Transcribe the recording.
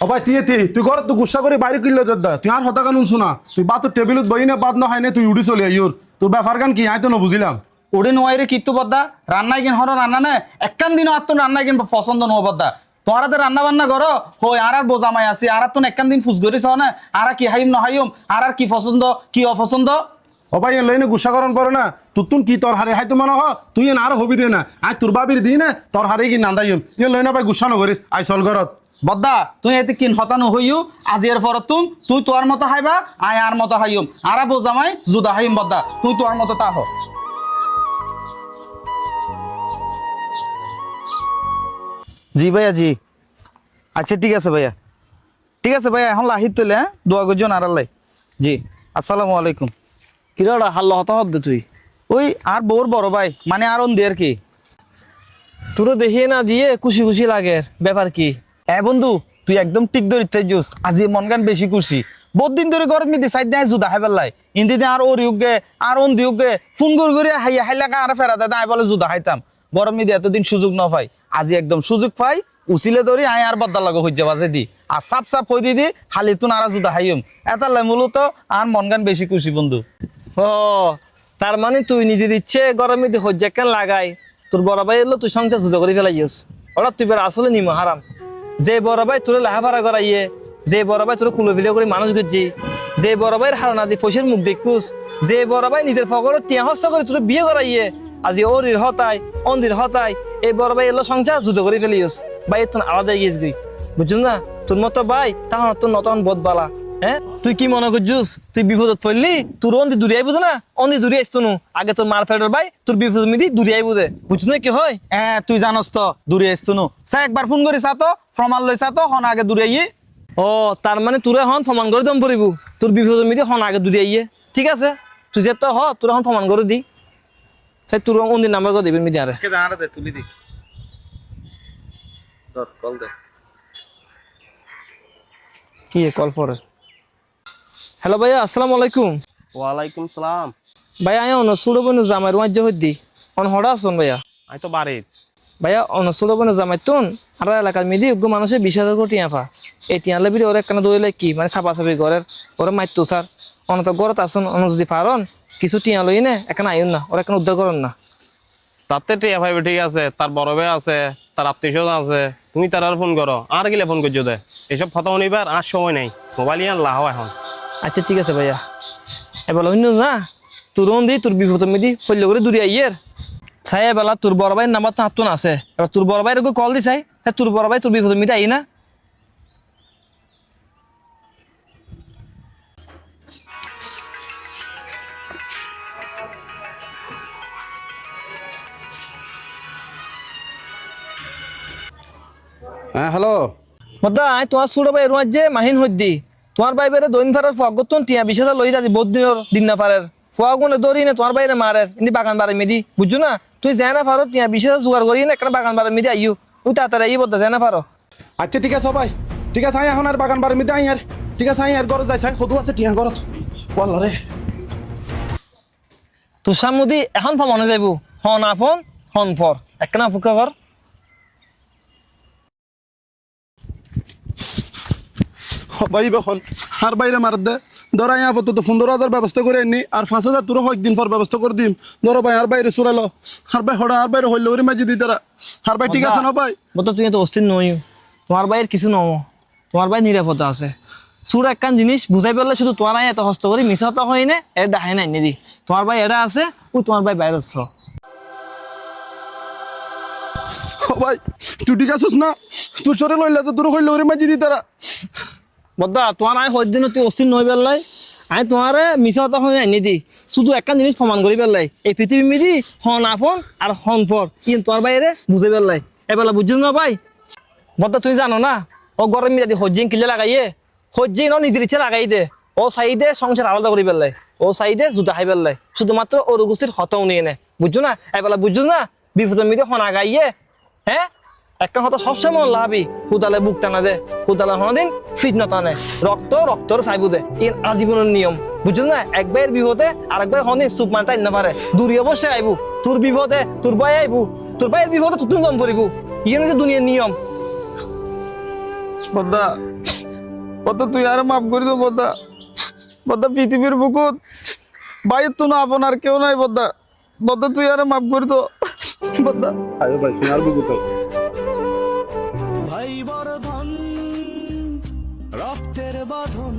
ও ভাই তুই ঘর তো গুসা করে বাইরে কিনলে যদ্দা তুই আর হতা কানুন শোনা তুই বা তোর টেবিলত বই না বাদ না হয় না তুই উড়ি চলে আইয়র তোর ব্যাপার গান কি আয় তো না বুঝিলাম ওরে নোয়াইরে কিত্তু বদ্দা রান্নায় কিন হর রান্না নে একখান দিনও আর তো রান্নায় কিন পছন্দ নো বদ্দা তোমার হাতে রান্না বান্না করো হই আর বোঝামাই আছি আর তো একখান দিন ফুস করিস না আর কি হাইম না হাইম আর কি পছন্দ কি অপছন্দ ও ভাই লইনে গুসাকরণ করে না তুন কি তোর হারে হাইতো মনে হ তুই না আর হবি দে না আয় তোর বাবির দি না তোর হারে কি নান্দাইম লইনা ভাই গুসা নকরিস আই চল ঘরত বদ্দা তুই এতে কিন হতানো হইও আজি এর পর তুই তোর মতো হাইবা আয় আর মতো হাইম আর বোঝামাই জুদা হাইম বদ্দা তুই তোর মতো তা হ জি ভাইয়া জি আচ্ছা ঠিক আছে ভাইয়া এখন লাহিত তুলে হ্যাঁ দোয়া করজন আর আল্লাহ জি আসসালামু আলাইকুম কিরা হাল্লা হতা হদ তুই ওই আর বউর বড় ভাই মানে আর অন দের কি তোর দেখিয়ে না দিয়ে খুশি খুশি লাগে ব্যাপার কি বন্ধু তুই একদম ঠিক ধরিতে জুস আজি মন গান বেশি খুশি বহুত দিন ধরে গরম মিদি সাইড নাই জুদা হাই পেলাই ইন্দি দে আর ওর ইউগে আর অন দিউগে ফোন করে হাইয়া হাইলাকা আর ফেরা দাদা বলে জুদা হাইতাম গরম মিদি এতদিন সুযোগ না পাই আজি একদম সুযোগ পাই উচিলে ধরি আয় আর বদ্দা লাগো হইজা বাজে দি আর সাপ হই দি খালি তুন আর জুদা হাইম এটা লাই মূলত আর মন গান বেশি খুশি বন্ধু ও তার মানে তুই নিজের ইচ্ছে গরমে তুই হজ্জা কেন লাগাই তোর বড় ভাই এলো তুই সংসার সুযোগ করে ফেলাইস ওরা তুই বের আসলে নিম হারাম যে বড় ভাই তোর লাহাভাড়া করাইয়ে যে বড় ভাই তোর কুলো ফিলে করে মানুষ গুজি যে বড় ভাইয়ের হারানা দি পয়সার মুখ দেখুস যে বড় ভাই নিজের ফকরের টিয়া হস্ত করে তোর বিয়ে করাইয়ে আজি ওরির হতাই অন্দির হতাই এই বড় ভাই এলো সংসার যুদ্ধ করে ফেলিস ভাই তোর আলাদা গিয়েছ গই বুঝুন না তোর মতো ভাই তখন তোর নতুন বোধ বালা হ্যাঁ তুই কি মনে করছিস তুই বিপদত পড়লি তোর অন্দি দূরে আইবো না অন্দি দূরে আসতো নু আগে তোর মার ফেডার ভাই তোর বিপদ মিদি দূরে আইবো যে বুঝছিস না কি হয় তুই জানস তো দূরে আসতো নু স্যার একবার ফোন করিস তো প্রমাণ লইসা তো হন আগে দূরে আইয়ে ও তার মানে তোরে হন প্রমাণ করে দম পড়িব তোর বিপদ মিদি হন আগে দূরে আইয়ে ঠিক আছে তুই যে তো হ তোর হন প্রমাণ করে দি তাই তোর অন্দির নাম্বার করে দিবি মিদি আরে তুলি দি কল দে কি কল ফর হ্যালো ভাইয়া আসসালামু আলাইকুম ওয়ালাইকুম সালাম ভাইয়া আয় অন সুড়ো বনু জামাই রুমাজ হদ্দি অন হড়া আসুন ভাইয়া আমি তো বাড়িত ভাইয়া অন সুড়ো বনু জামাই তুন আর এলাকার মিদি উগ্র মানুষে 20,000 কোটি টিয়া এই টিয়ালে বিড়ি ওরা কেন দইলে কি মানে ছাপাছাপি ঘরের ওরা মাইতো স্যার অন তো ঘরত আসুন অন যদি পারন কিছু টিয়া লই নে এখানে আইন না ওরা কেন উদ্ধার করেন না তাতে টিয়া ভাইবে ঠিক আছে তার বড় ভাই আছে তার আত্মীয় আছে তুমি তার আর ফোন করো আর গেলে ফোন করছো দে এসব কথা শুনিবার আর সময় নেই মোবাইল ইয়ান লাহ এখন আচ্ছা ঠিক আছে ভাইয়া এবার অন্য না তোর দি তোর বিপদ মিদি ফল্য করে দূরে আইয়ের ছাই বেলা তোর বড় ভাইয়ের নাম্বার তো হাতুন আছে এবার তোর বড় ভাইয়ের কল দি চাই তোর বড় ভাই তোর বিপদ মিদি আই না হ্যাঁ হ্যালো মদা আই তোমার ছোট ভাই রুয়ার যে মাহিন হদ্দি তোমার ভাই বেড়ে দৈন ফারার ফগতন টিয়া 20,000 লই যাদি বহুত দিন না পারের ফুয়াগুনে দৌড়ি না তোমার বাইরে মারের ইনি বাগান বাড়ি মিদি বুঝছো না তুই যায় না পারো টিয়া 20,000 জোগাড় করি না একটা বাগান বাড়ি মিদি আইও তুই তাড়াতাড়ি আই বলতে যায় না পারো আচ্ছা ঠিক আছে ভাই ঠিক আছে আই এখন আর বাগান বাড়ি মিতে আই আর ঠিক আছে আই আর ঘর যাই সাই কত আছে টিয়া ঘরত বল রে তোর সামুদি এখন ফমনে যাইব হন আফন হন ফর একখানা ফুকা কর ভাই বেখন আর বাইরে মার দে ধর আই আপাতত 15,000 ব্যবস্থা করে আনি আর 5,000 তোর কয়েকদিন পর ব্যবস্থা করে দিম ধরো ভাই আর বাইরে চুরালো আর ভাই হড়া আর বাইরে হইলে ওরে মাঝি দিই তারা আর ভাই ঠিক আছে না ভাই বলতো তুই তো অস্থির নই তোমার ভাইয়ের কিছু নও তোমার ভাই নিরাপত্তা আছে সুর একখান জিনিস বুঝাই পেলে শুধু তোমার এত হস্ত করি মিশা তো হয় না এর ডাহাই নাই নিদি তোমার ভাই এটা আছে ও তোমার ভাই বাইরে ভাই তুই ঠিক আছিস না তুই সরে লইলে তো তোর হইলে ওরে মাঝি দিই তারা বদ্দা তোমার আয় হদ্দিন তুই অস্থির নই পেলাই আয় তোমার মিশা তো হয় নাই নিদি শুধু একখান জিনিস প্রমাণ করি পেলাই এই পৃথিবী মিদি হন আফন আর হন ফর কিন্তু তোমার বাইরে বুঝে পেলাই এবেলা বুঝছো না ভাই বদ্দা তুই জানো না ও গরম মিলাদি হজ্জিং কিলে লাগাইয়ে হজ্জিং ন নিজের ইচ্ছে লাগাই দে ও সাইডে সংসার আলাদা করি পেলাই ও সাইডে জুতা খাই পেলাই শুধুমাত্র ওর গোষ্ঠীর হতাও নিয়ে নে বুঝছো না এবেলা বুঝছো না বিপদের মিদি হন আগাইয়ে হ্যাঁ একটা কথা সবসময় মন লাভি হুদালে বুক টানা দে হুদালে হনদিন ফিট না টানে রক্তর চাইবো দে ইন আজীবনের নিয়ম বুঝছো না একবার বিপদে আর একবার হনদিন চুপ মারতে না পারে দূরে অবশ্যই আইবু তোর বিপদে তোর ভাই আইবু তোর ভাইয়ের বিপদে তুই জম করিবু ইয়ে হচ্ছে দুনিয়ার নিয়ম বদ্দা বদ্দা তুই আর মাফ করে দো বদ্দা। বদ্দা পৃথিবীর বুকুত বাইর তো না আপনার কেউ নাই বদ্দা। বদ্দা তুই আর মাফ করে দো বদ্দা। আরে ভাই তুমি আর বুঝো ভাই বড় ধন রক্তের বাঁধন